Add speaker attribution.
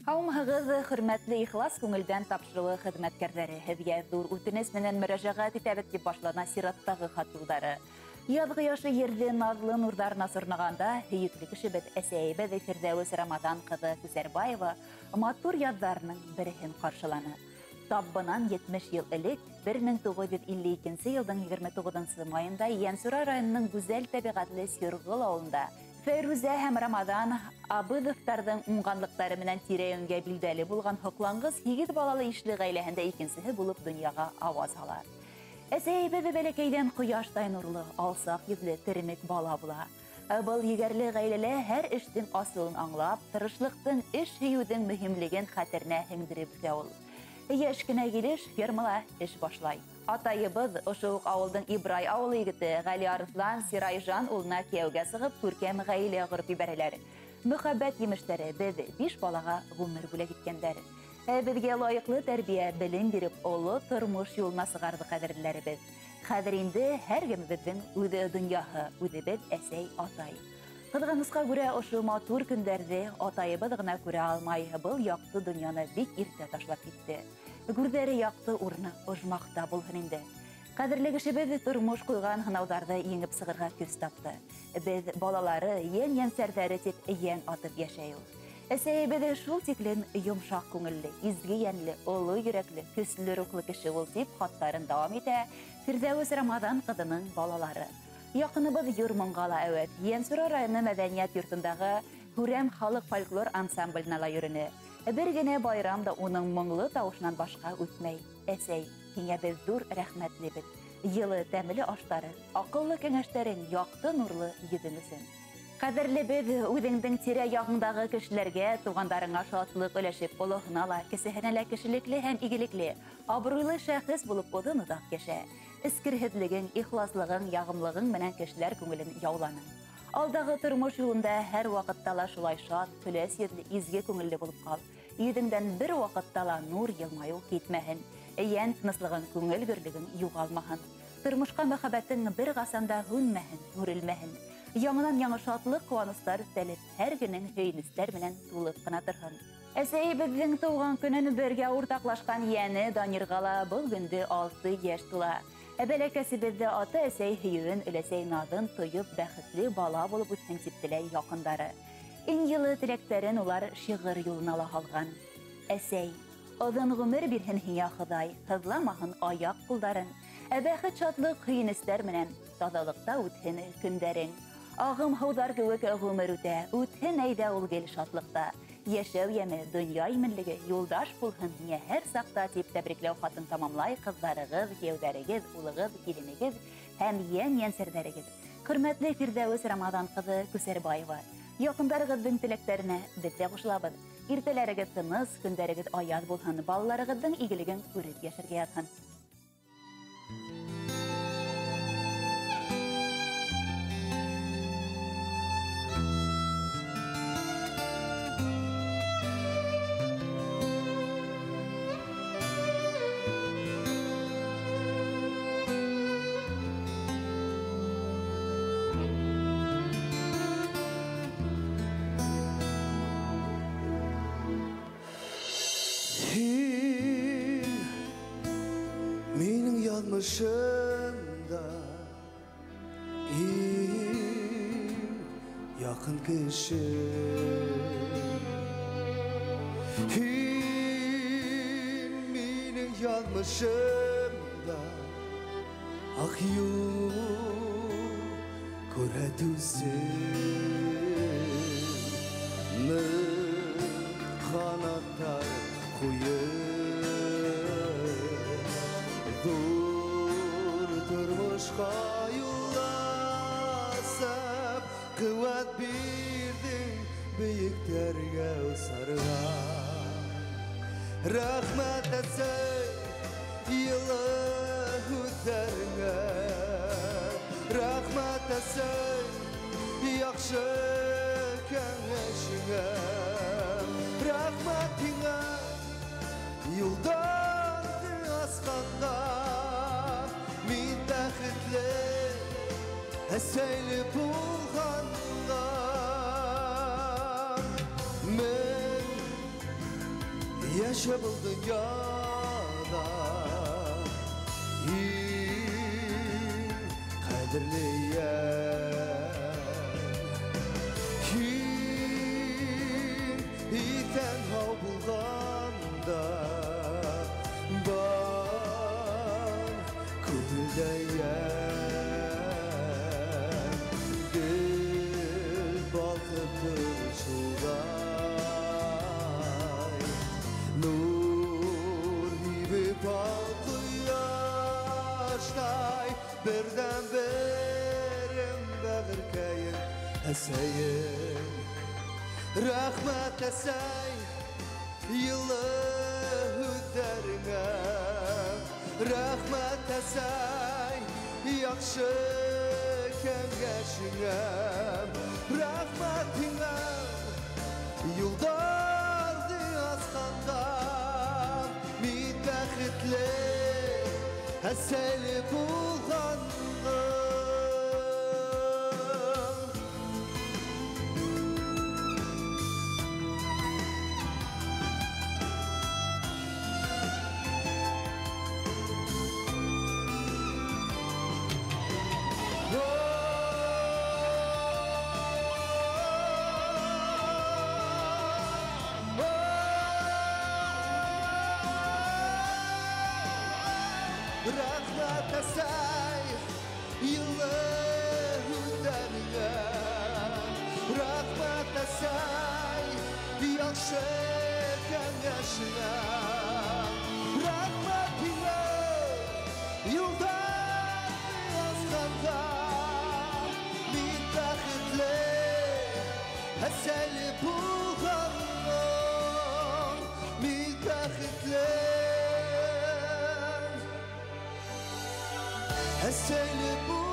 Speaker 1: Һаумыһығыҙ, хөрмәтле ихлас күңелдән тапшырылы хеҙмәткәрҙәре, һеҙгә ҙур үтенес менән мөрәжәғәт итәбеҙ дип башлана сираттағы хат юлдары. Яҙғы яшы ерҙе наҙлы нурҙарына сорнағанда, һөйөклө кешебеҙ әсәйебеҙ Фирҙәүес Рамаҙан ҡыҙы Күсәрбаева матур яҙҙарының береһен ҡаршыланы. Тап бынан 70 йыл элек, 1952 йылдың 29 майында Йәнсура районының гүзәл тәбиғәтле Сирғыл ауылында Фәйрүзә һәм Рамаҙан Абыҙовтарҙың уңғанлыҡтары менән тирә-йүнгә билдәле булған һоҡланғыс 8 балалы ишле ғаиләһендә икенсеһе булып донъяға ауаз ала. Әсәйебеҙ бәләкәйҙән ҡояштай нурлы, алсаҡ йөҙлө теремек бала була. Был егәрле ғаиләлә һәр эштең асылын аңлап, тырышлыҡтың, эш һөйөүҙең мөһимлеген хәтеренә һеңдереп үтә ул. Йәш кенә килеш фермала эш башлай. Атайыбыҙ ошо уҡ ауылдың Ибрай ауылы егете Ғәли Арыҫлан Сирайжан улына кейәүгә сығып, күркәм ғаилә ҡорып ебәрәләр. Мөхәббәт емештәре беҙ 5 балаға ғүмер бүләк иткәндәр. Беҙгә лайыҡлы тәрбиә, белем биреп, оло тормош юлына сығарҙы ҡәҙерлеләребеҙ. Хәҙер инде һәр кемебеҙҙең үҙе донъяһы, үҙебеҙ әсәй, атай. Ҡыҙғанысҡа күрә ошо матур көндәрҙе атайыбыҙ ғына күрә алмай, был яҡты донъяны бик иртә ташлап китте. Гүрҙәре яҡты урыны ожмаҡта булһын инде. Ҡәҙерле кешебеҙ тормош ҡуйған һынауҙарҙы еңеп сығырға көс тапты. Беҙ балалары, йән-йәнсәрҙәре тип йән атып йәшәй ул. Әсәйебеҙ шул тиклем йомшаҡ күңелле, изге йәнле, оло йөрәкле, көслө рухлы кеше ул тип хаттарын дауам итә Фирҙәүес Рамаҙан ҡыҙының балалары. Яҡыныбыҙ Юрмонға ла әүәт, Йәнсура районы мәҙәниәт йортондағы Һүрәм халыҡ фольклор ансамблена ла йөрөнө. Бер генә байрам да уның моңло тауышынан башҡа үтмәй. Әсәй, һиңә беҙ ҙур рәхмәтлебеҙ. Йылы тәмле аштары, аҡыллы кәңәштәрең, яҡты нурлы йөҙөң өсөн. Ҡәҙерлебеҙ, үҙеңдең тирә-яғыңдағы кешеләргә, туғандарыңа шатлыҡ өләшеп, олоһона ла, кесеһенә лә кешелекле һәм игелекле, абруйлы шәхес булып оҙон-оҙаҡ йәшә. Эскерһеҙлегең, ихласлығың, яғымлығың менән кешеләр күңелен яуланың. Алдағы тормош юлында һәр ваҡытта ла шулай шат, көләс йөҙлө, изге күңелле булып ҡал. Йөҙөңдән бер ваҡытта ла нур йылмайыу китмәһен. Йән тыныслығың, күңел берлегең юғалмаһын. Тормошҡа мөхәббәтең бер ҡасанда һүнмәһен, һүрелмәһен. Яңынан яңы шатлыҡ, ҡыуаныстар өҫтәлеп, һәр көнөң һөйөнөстәр менән тулып ҡына торһон. Әсәйебеҙҙең тыуған көнөн бергә уртаҡлашҡан йәне Данирға ла был көндө 6 йәш тула. Бәләкәсебеҙҙе ата-әсәй һөйөүен, өләсәй наҙын тойоп, бәхетле бала булып үтһен тип теләй яҡындары. Иң йылы теләктәрен улар шиғыр юлына ла һалған. Әсәй, оҙон ғүмер бирһен һиңә Хоҙай, һыҙламаһын аяҡ-ҡулдарың. Бәхет, шатлыҡ, һөйөнөстәр менән таҙалыҡта үтһен көндәрең. Ағым һыуҙар кеүек ғүмер үтә, үтһен әйҙә ул гел шатлыҡта. Йәшәү йәме, донъя именлеге, юлдаш булһын һиңә һәр саҡта тип тәбрикләү хатын тамамлай ҡыҙҙарығыҙ, кейәүҙәрегеҙ, улығыҙ, киленегеҙ һәм йән-йәнсәрҙәрегеҙ. Хөрмәтле Фирҙәүес Рамаҙан ҡыҙы Күсәрбаева, яҡындарығыҙҙың теләктәренә беҙ ҙә ҡушылабыҙ. Иртәләрегеҙ тыныс, көндәрегеҙ аяҙ булһын, балаларығыҙҙың игелеген күреп йәшәргә ятһын.
Speaker 2: Minің язмышымда ең яқын кіші, менің язмышымда ақ юл көретусің, қанаттар қойып dur turmuşqa yollasab, qüvvət birdin büyüklərə sarığa. Rəhmət etsək yılı hüddərinə, rəhmət etsək yaxşı kənəşinə, rəhmətinə yoldadı asqanqa. Min bəxtli əsəyli bulğanlar, mən Yaşa bu dünyada Kadirli Kim tenha bulganda Ban Kudüldeyem Dil baltıktır şulday Nur gibi baltı yaştay Birden berim bağırkayım Eseyim Rahmet esey Yılı hüdderine Rahmet esey Yakşı kengeşine Rahmetine Yıldardı azkanda Müddəxitli Əsəli bulğandım Rahmet esey yılı hüdderine Rahmet esey yakşı kengeşine Rahmetine yıldan yazganda Müddəxitli eseli bulğanım Müddəxitli Eseli bu